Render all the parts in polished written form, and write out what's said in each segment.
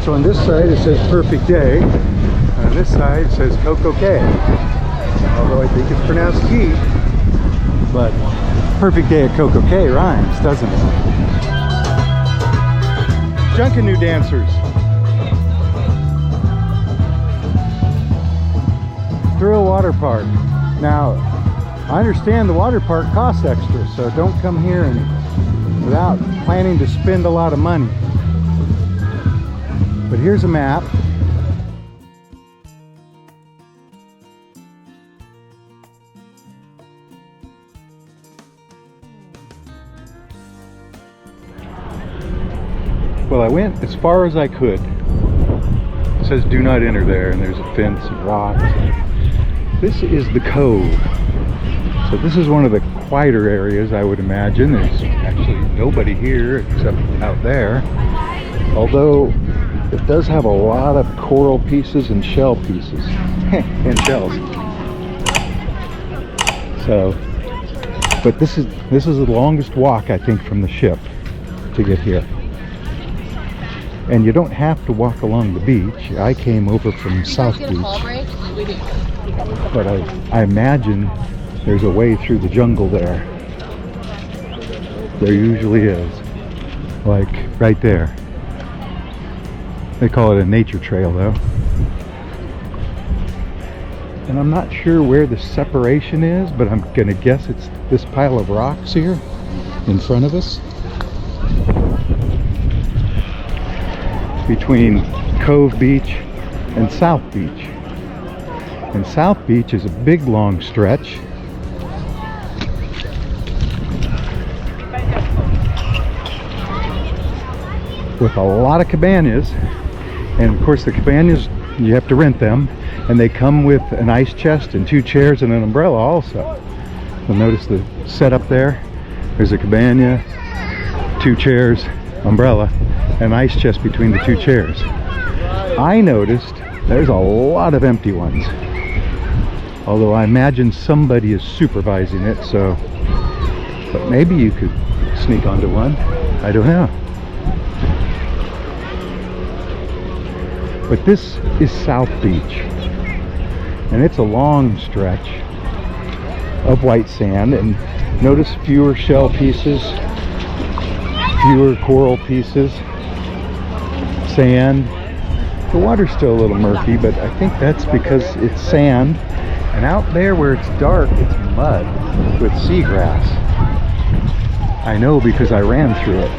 So on this side it says Perfect Day. On this side it says Coco Cay. Although I think it's pronounced Key. But Perfect Day at Coco Cay rhymes, doesn't it? Junkanoo dancers. Thrill water park. Now, I understand the water park costs extra, so don't come here and without planning to spend a lot of money. But here's a map. Well, I went as far as I could. It says do not enter there, and there's a fence and rocks. This is the cove. So this is one of the quieter areas, I would imagine. There's actually nobody here except out there. Although it does have a lot of coral pieces and shell pieces. And shells. So, but this is the longest walk, I think, from the ship to get here. And you don't have to walk along the beach. I came over from South Beach. But I imagine there's a way through the jungle there. There usually is. Like right there. They call it a nature trail though. And I'm not sure where the separation is, but I'm gonna guess it's this pile of rocks here in front of us. Between Cove Beach and South Beach. And South Beach is a big long stretch. With a lot of cabanas. And of course the cabanas, you have to rent them. And they come with an ice chest and 2 chairs and an umbrella also. You'll notice the setup there. There's a cabana, 2 chairs, umbrella, and ice chest between the 2 chairs. I noticed there's a lot of empty ones. Although I imagine somebody is supervising it, so, but maybe you could sneak onto one. I don't know. But this is South Beach. And it's a long stretch of white sand, and notice fewer shell pieces, fewer coral pieces, sand. The water's still a little murky, but I think that's because it's sand. And out there where it's dark, it's mud with seagrass. I know because I ran through it,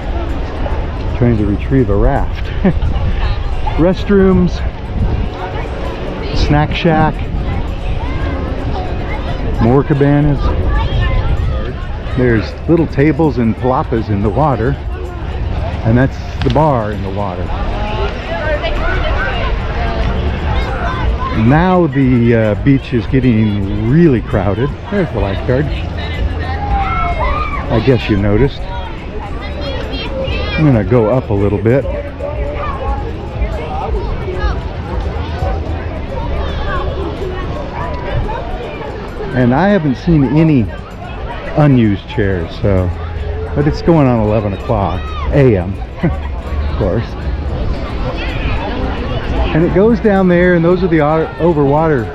trying to retrieve a raft. Restrooms, snack shack, more cabanas. There's little tables and palapas in the water, and that's the bar in the water. Now the beach is getting really crowded. There's the lifeguard. I guess you noticed. I'm gonna go up a little bit. And I haven't seen any unused chairs, so, but it's going on 11 o'clock a.m. of course. And it goes down there, and those are the overwater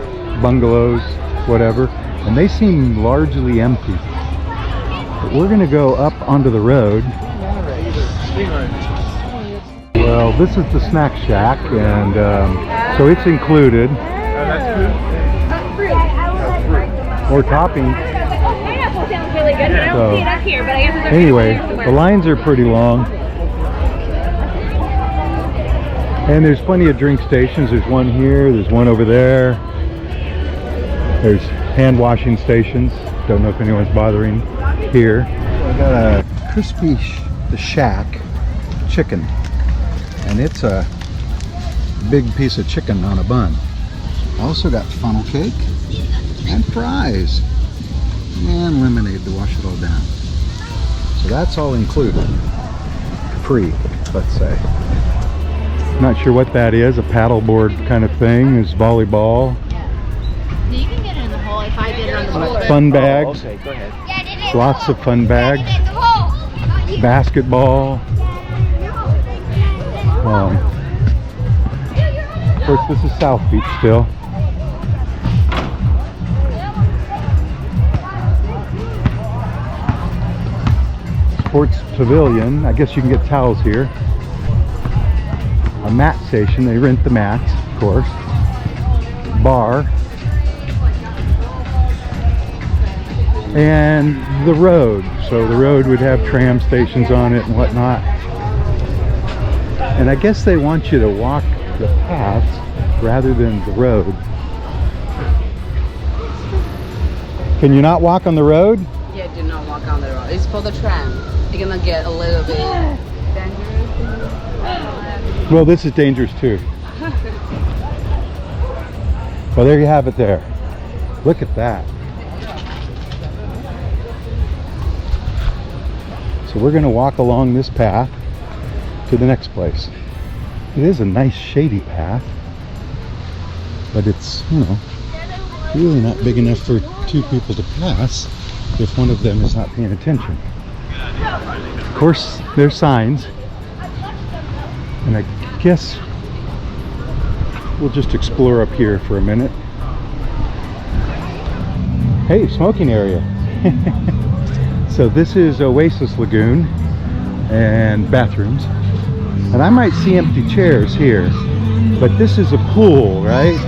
bungalows, whatever, and they seem largely empty. But we're gonna go up onto the road. Well, this is the snack shack, and so it's included. Or topping. So, anyway, the lines are pretty long. And there's plenty of drink stations. There's one here, there's one over there. There's hand washing stations. Don't know if anyone's bothering here. I got a crispy the shack chicken. And it's a big piece of chicken on a bun. Also got funnel cake and fries and lemonade to wash it all down. So that's all included. Free, let's say. Not sure what that is, a paddleboard kind of thing. Is volleyball. So you can get in the hole if I get it on the board. Fun bags. Oh, okay, go ahead. Lots of fun bags. Basketball. Of course, this is South Beach still. Sports Pavilion. I guess you can get towels here. A mat station. They rent the mats, of course. Bar. And the road. So the road would have tram stations on it and whatnot. And I guess they want you to walk the paths rather than the road. Can you not walk on the road? Yeah, do not walk on the road. It's for the tram. You're gonna get a little bit dangerous. Well, this is dangerous too. Well, there you have it there. Look at that. So we're going to walk along this path to the next place. It is a nice shady path, but it's, you know, really not big enough for two people to pass if one of them is not paying attention. Of course, there's signs, and I guess we'll just explore up here for a minute. Hey, smoking area. So this is Oasis Lagoon and bathrooms. And I might see empty chairs here, but this is a pool, right?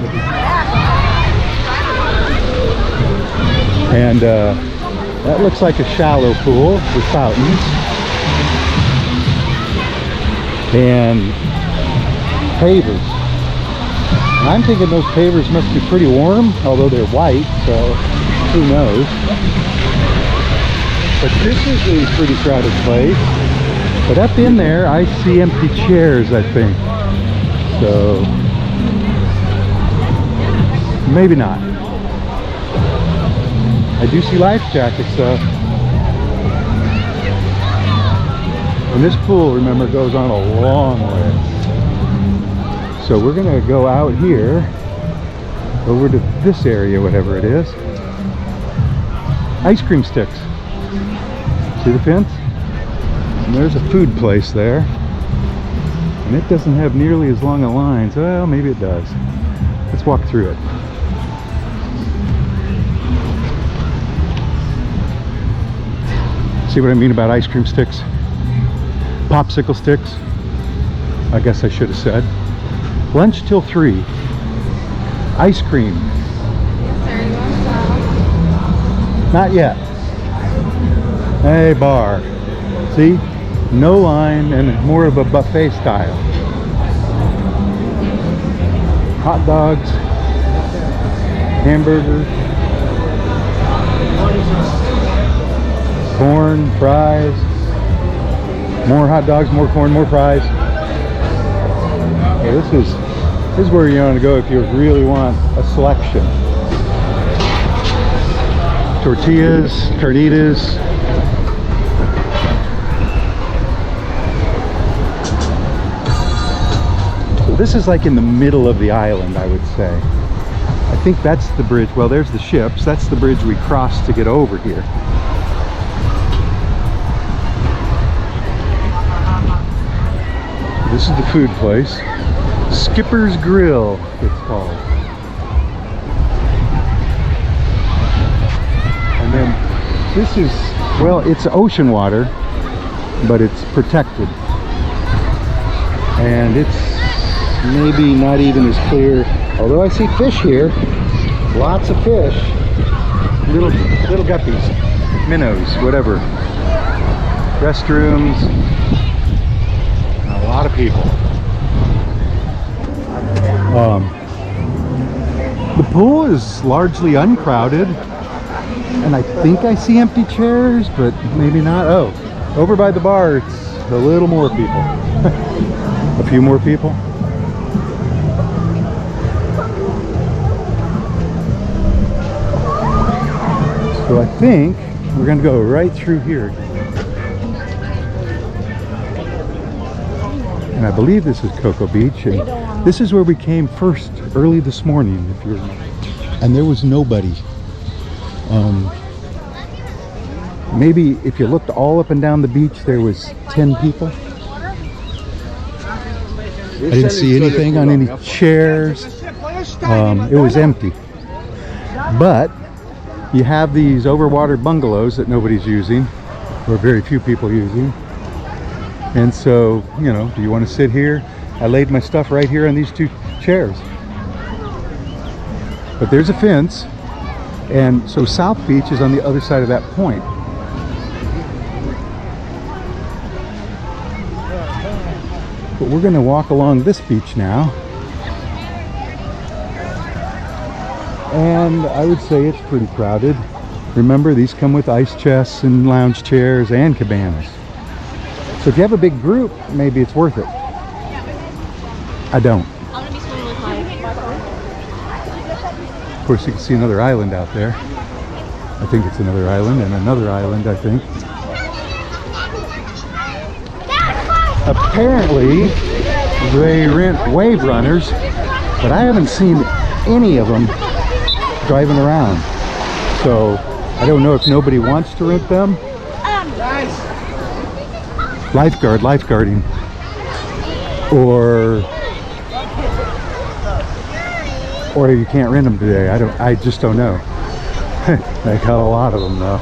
And that looks like a shallow pool with fountains. And pavers. And I'm thinking those pavers must be pretty warm, although they're white, so who knows. But this is a pretty crowded place. But up in there, I see empty chairs, I think. So, maybe not. I do see life jackets, though. And this pool, remember, goes on a long way. So we're going to go out here, over to this area, whatever it is. Ice cream sticks. See the fence? And there's a food place there. And it doesn't have nearly as long a lines. Well, maybe it does. Let's walk through it. See what I mean about ice cream sticks? Popsicle sticks. I guess I should have said. Lunch till 3. Ice cream. Not yet. Hey, bar. See? No line and more of a buffet style. Hot dogs. Hamburgers. Corn, fries. More hot dogs, more corn, more fries. Well, this is where you want to go if you really want a selection. Tortillas, carnitas. So this is like in the middle of the island, I would say. I think that's the bridge. Well, there's the ships. That's the bridge we crossed to get over here. This is the food place. Skipper's Grill, it's called. And then this is, well, it's ocean water, but it's protected. And it's maybe not even as clear, although I see fish here. Lots of fish. Little guppies, minnows, whatever. Restrooms. A lot of people. The pool is largely uncrowded, and I think I see empty chairs, but maybe not. Oh, over by the bar, it's a little more people. A few more people. So I think we're going to go right through here. And I believe this is Coco Beach, and this is where we came first early this morning, if you remember. And there was nobody. Maybe if you looked all up and down the beach, there was 10 people. I didn't see anything on any chairs. It was empty. But you have these overwater bungalows that nobody's using, or very few people using. And so, you know, do you want to sit here? I laid my stuff right here on these two chairs. But there's a fence, and so South Beach is on the other side of that point. But we're going to walk along this beach now. And I would say it's pretty crowded. Remember, these come with ice chests and lounge chairs and cabanas. So if you have a big group, maybe it's worth it. I don't. I'm gonna be swimming with my Of course, you can see another island out there. I think it's another island, and another island, I think. Apparently, they rent wave runners, but I haven't seen any of them driving around. So I don't know if nobody wants to rent them. Lifeguarding. Or you can't rent them today. I just don't know. They got a lot of them though.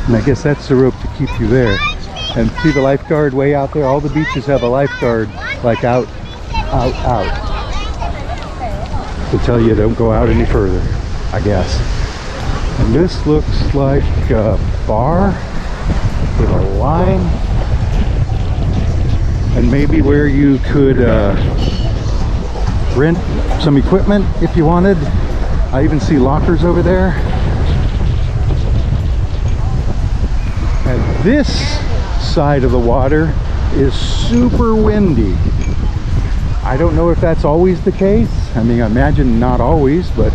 And I guess that's the rope to keep you there. And see the lifeguard way out there? All the beaches have a lifeguard like out. To tell you don't go out any further, I guess. And this looks like a bar with a line. And maybe where you could rent some equipment if you wanted. I even see lockers over there. And this side of the water is super windy. I don't know if that's always the case. I mean, I imagine not always, but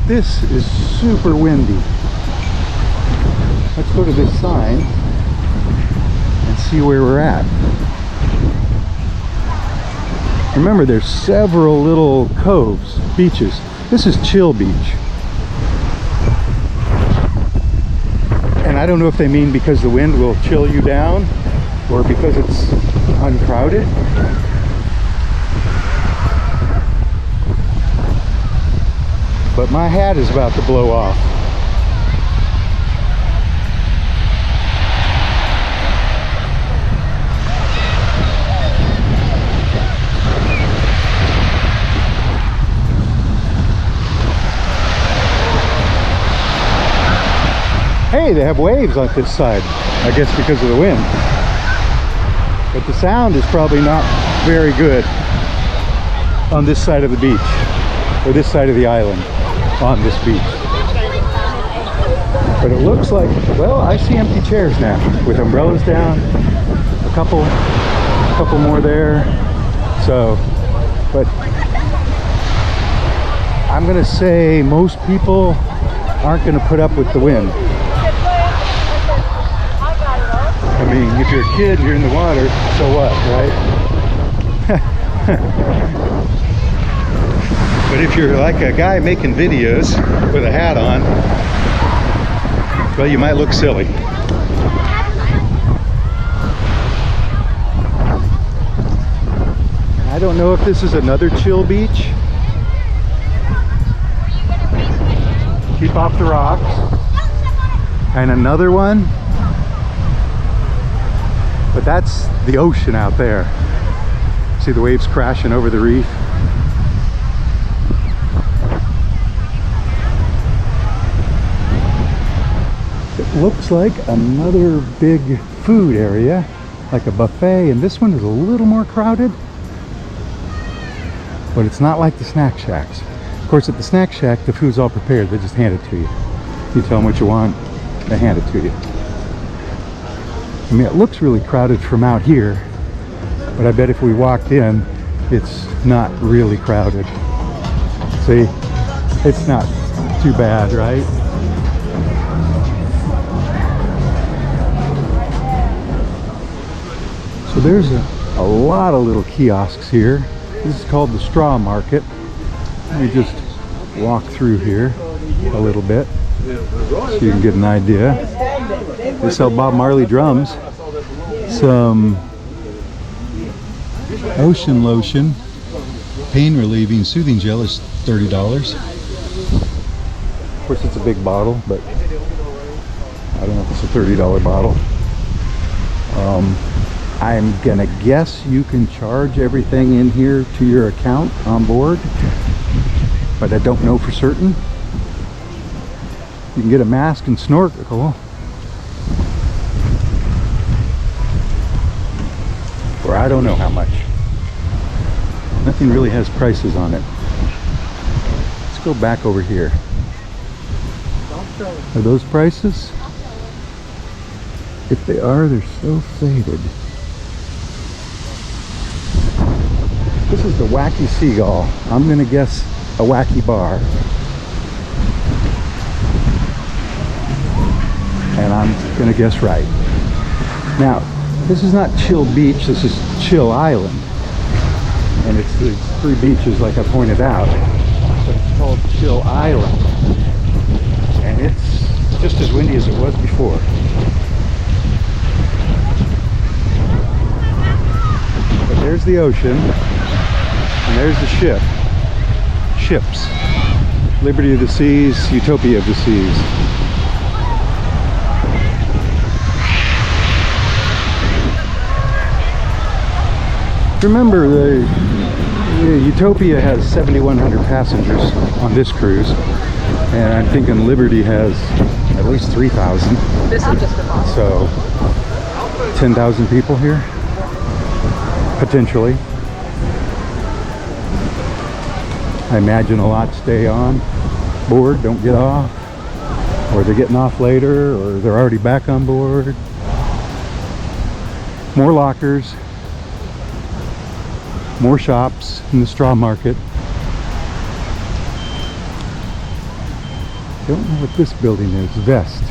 this is super windy. Let's go to this sign and see where we're at. Remember, there's several little coves, beaches. This is Chill Beach. And I don't know if they mean because the wind will chill you down or because it's uncrowded. But my hat is about to blow off. Hey, they have waves on this side, I guess because of the wind. But the sound is probably not very good on this side of the beach, or this side of the island, on this beach. But it looks like, well, I see empty chairs now, with umbrellas down, a couple more there. So, but I'm gonna say most people aren't gonna put up with the wind. I mean, if you're a kid and you're in the water, so what, right? But if you're like a guy making videos with a hat on, well, you might look silly. I don't know if this is another chill beach. Keep off the rocks. And another one. But that's the ocean out there. See the waves crashing over the reef? It looks like another big food area, like a buffet, and this one is a little more crowded. But it's not like the snack shacks. Of course, at the snack shack, the food's all prepared. They just hand it to you. You tell them what you want, they hand it to you. I mean, it looks really crowded from out here, but I bet if we walked in, it's not really crowded. See, it's not too bad, right? So there's a lot of little kiosks here. This is called the Straw Market. Let me just walk through here a little bit so you can get an idea. They sell Bob Marley drums. some ocean lotion. Pain relieving soothing gel is $30. Of course, it's a big bottle, but I don't know if it's a $30 bottle. I'm gonna guess you can charge everything in here to your account on board, but I don't know for certain. You can get a mask and snorkel for I don't know how much. Nothing really has prices on it. Let's go back over here. Are those prices? If they are, they're so faded. This is the Wacky Seagull. I'm gonna guess a wacky bar. And I'm gonna guess right. Now, this is not Chill Beach, this is Chill Island. And it's the three beaches like I pointed out. But it's called Chill Island. And it's just as windy as it was before. But there's the ocean. And there's the ships. Liberty of the Seas, Utopia of the Seas. Remember, the Utopia has 7,100 passengers on this cruise, and I'm thinking Liberty has at least 3,000. This is just a box. So 10,000 people here, potentially. I imagine a lot stay on board, don't get off, or they're getting off later, or they're already back on board. More lockers, more shops in the straw market. Don't know what this building is. Vest.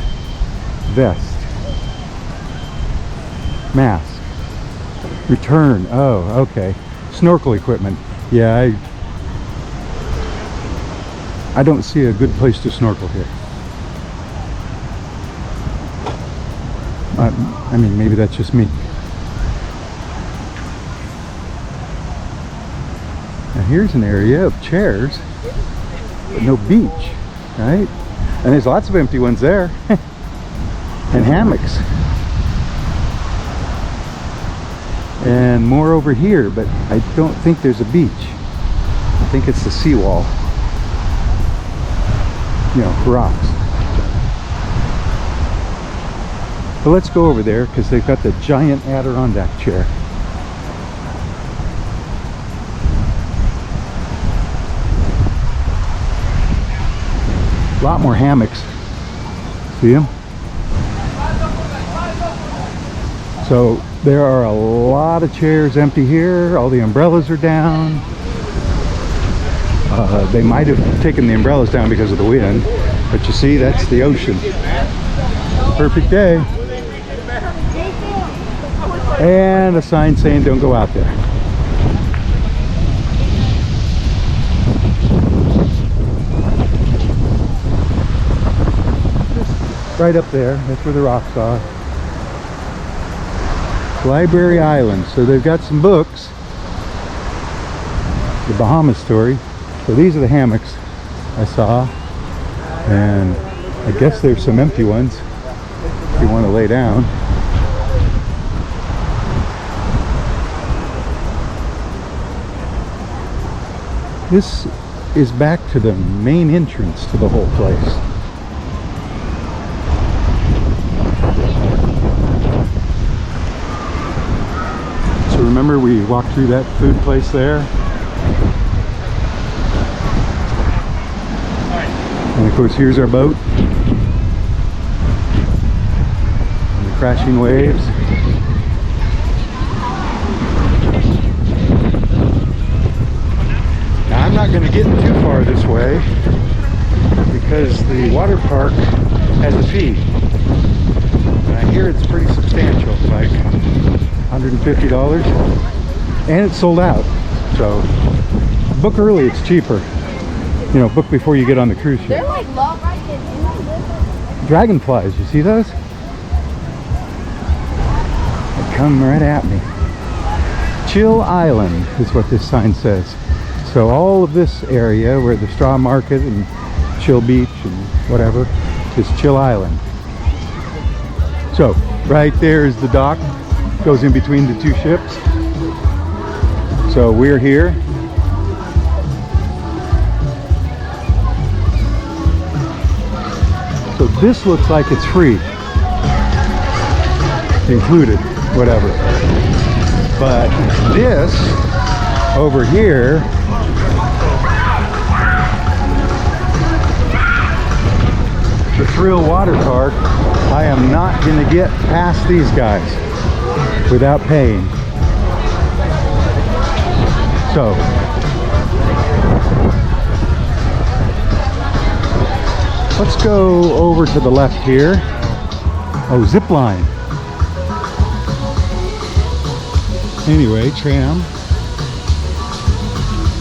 Mask. Return. Oh, okay. Snorkel equipment. Yeah, I don't see a good place to snorkel here. I mean, maybe that's just me. Now here's an area of chairs, but no beach, right? And there's lots of empty ones there. And hammocks. And more over here, but I don't think there's a beach. I think it's the seawall. You know, rocks. But let's go over there because they've got the giant Adirondack chair. A lot more hammocks. See them? So there are a lot of chairs empty here. All the umbrellas are down. They might have taken the umbrellas down because of the wind, but you see, that's the ocean. Perfect day. And a sign saying don't go out there. Right up there, that's where the rocks are. Library Island, so they've got some books. The Bahamas story. So these are the hammocks I saw, and I guess there's some empty ones if you want to lay down. This is back to the main entrance to the whole place. So remember we walked through that food place there? And of course here's our boat. And the crashing waves. Now I'm not going to get too far this way because the water park has a fee. And I hear it's pretty substantial, like $150. And it's sold out. So book early, it's cheaper. You know, book before you get on the cruise ship. They're like love right there. Dragonflies, you see those? come right at me. Chill Island is what this sign says. So all of this area where the straw market and Chill Beach and whatever is Chill Island. So right there is the dock, goes in between the two ships. So we're here. So this looks like it's free, included, whatever. But this over here, the Thrill Water Park, I am not going to get past these guys without paying. So let's go over to the left here. Oh, zip line. Anyway, tram.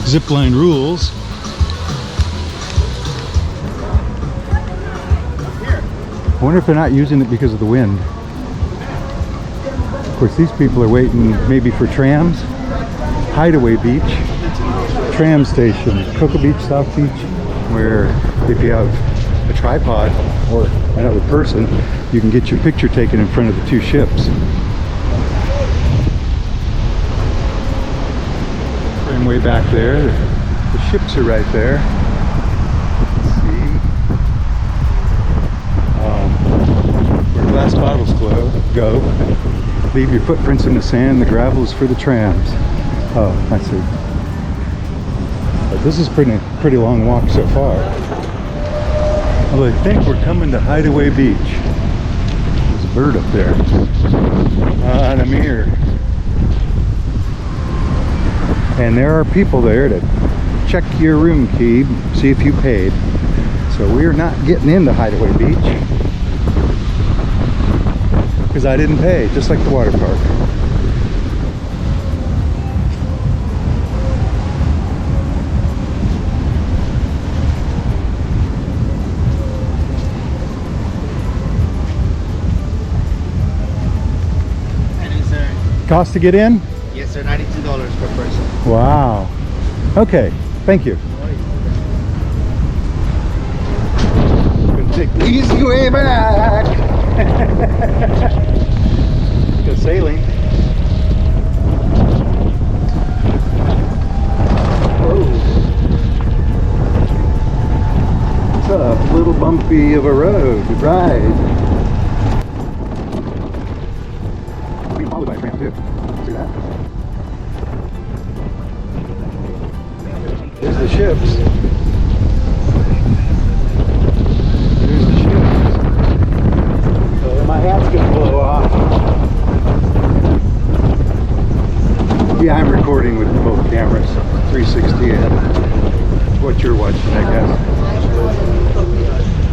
Zip line rules. I wonder if they're not using it because of the wind. Of course, these people are waiting maybe for trams. Hideaway Beach, tram station, Coco Beach, South Beach, where if you have a tripod or another person, you can get your picture taken in front of the two ships. Tram way back there, the ships are right there. Let's see. Where glass bottles go. Leave your footprints in the sand, the gravel is for the trams. Oh, I see. But this is pretty long walk so far. Well, I think we're coming to Hideaway Beach. There's a bird up there. And I'm here. And there are people there to check your room key, see if you paid. So we're not getting into Hideaway Beach because I didn't pay, just like the water park. Cost to get in? Yes, sir. $92 per person. Wow. Okay. Thank you. Gonna take the easy way back. Go sailing. Whoa. It's a little bumpy of a road to ride. Followed by a tram too. See that? There's the ships. There's the ships. So my hat's gonna blow off. Yeah, I'm recording with both cameras, 360 and what you're watching, I guess.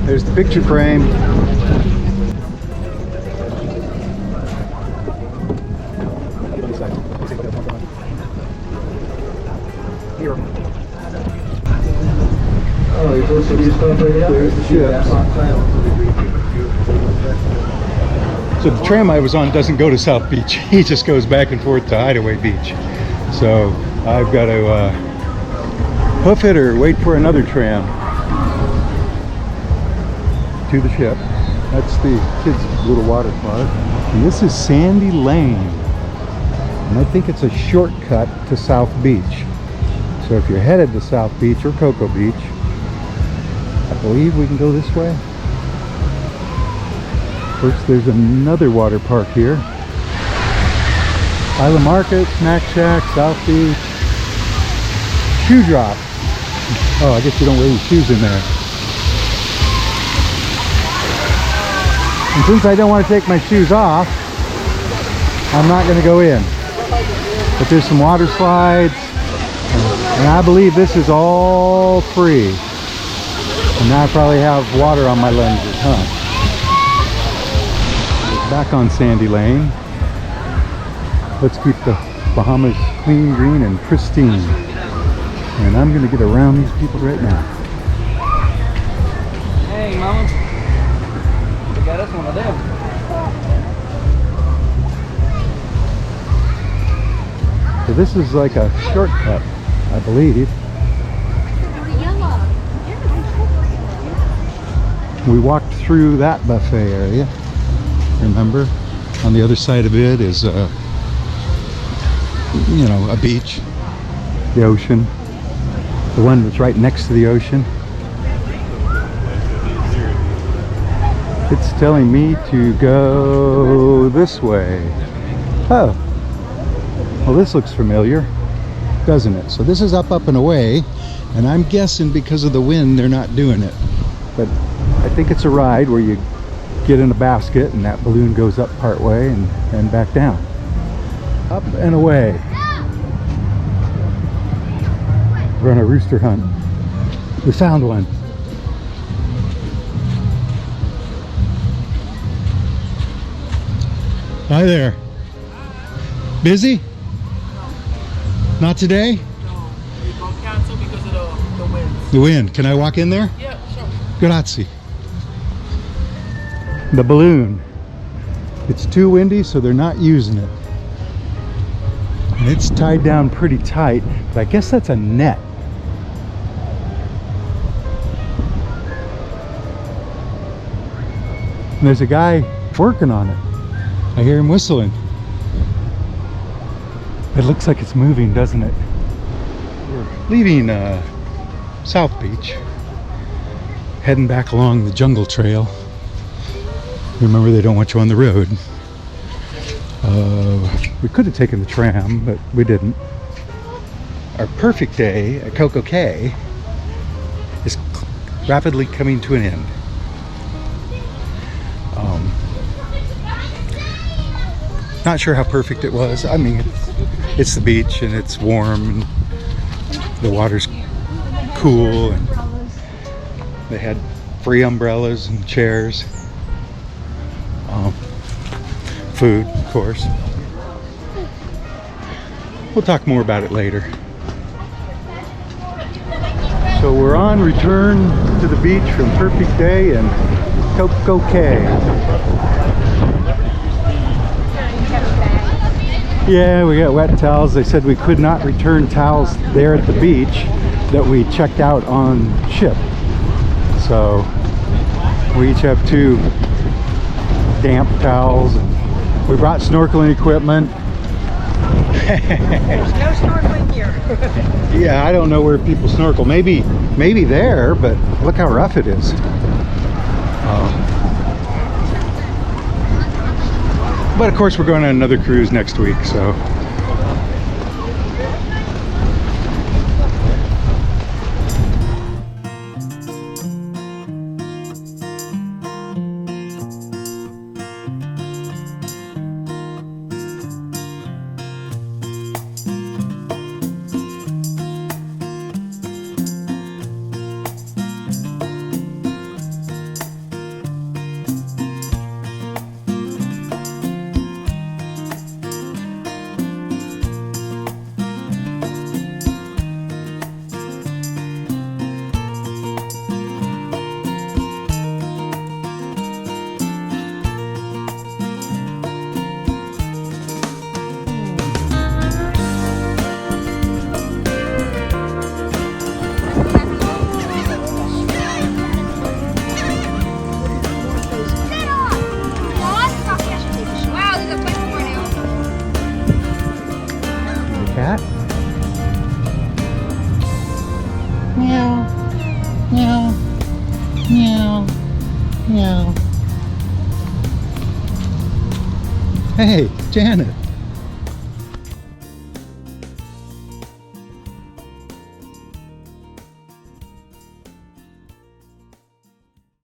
There's the picture frame. Here. There's the ships. So the tram I was on doesn't go to South Beach. He just goes back and forth to Hideaway Beach. So I've got to hoof it or wait for another tram to the ship. That's the kids' little water park. And this is Sandy Lane. And I think it's a shortcut to South Beach. So if you're headed to South Beach or Coco Beach, I believe we can go this way. First, there's another water park here. Island Market, Snack Shack, South Beach. Shoe drop. Oh, I guess you don't wear your shoes in there. And since I don't want to take my shoes off, I'm not going to go in. But there's some water slides. And I believe this is all free. And now I probably have water on my lenses, huh? Back on Sandy Lane. Let's keep the Bahamas clean, green, and pristine. And I'm going to get around these people right now. Hey, mama. We got us one of them. So this is like a shortcut, I believe. We walked through that buffet area. Remember? On the other side of it is you know, a beach, the ocean, the one that's right next to the ocean. It's telling me to go this way. Oh, well, this looks familiar, doesn't it? So this is up and away, and I'm guessing because of the wind they're not doing it, but I think it's a ride where you get in a basket and that balloon goes up part way and back down. Up and away. We're on a rooster hunt. We found one. Hi there. Busy? Not today? No, we don't cancel because of the wind. The wind. Can I walk in there? Yeah, sure. Grazie. The balloon. It's too windy, so they're not using it. And it's tied down pretty tight, but I guess that's a net. And there's a guy working on it. I hear him whistling. It looks like it's moving, doesn't it? We're leaving South Beach, heading back along the jungle trail. Remember, they don't want you on the road. We could have taken the tram, but we didn't. Our perfect day at Coco Cay is rapidly coming to an end. Not sure how perfect it was. I mean, it's the beach and it's warm and the water's cool, and they had free umbrellas and chairs. Food, of course. We'll talk more about it later. So we're on return to the beach from Perfect Day in Coco Cay. Yeah, we got wet towels. They said we could not return towels there at the beach that we checked out on ship. So we each have 2 damp towels, and we brought snorkeling equipment. There's no snorkeling here. Yeah, I don't know where people snorkel. Maybe there, but look how rough it is. But of course, we're going on another cruise next week, so. Cat? Meow, meow, meow, meow. Hey, Janet.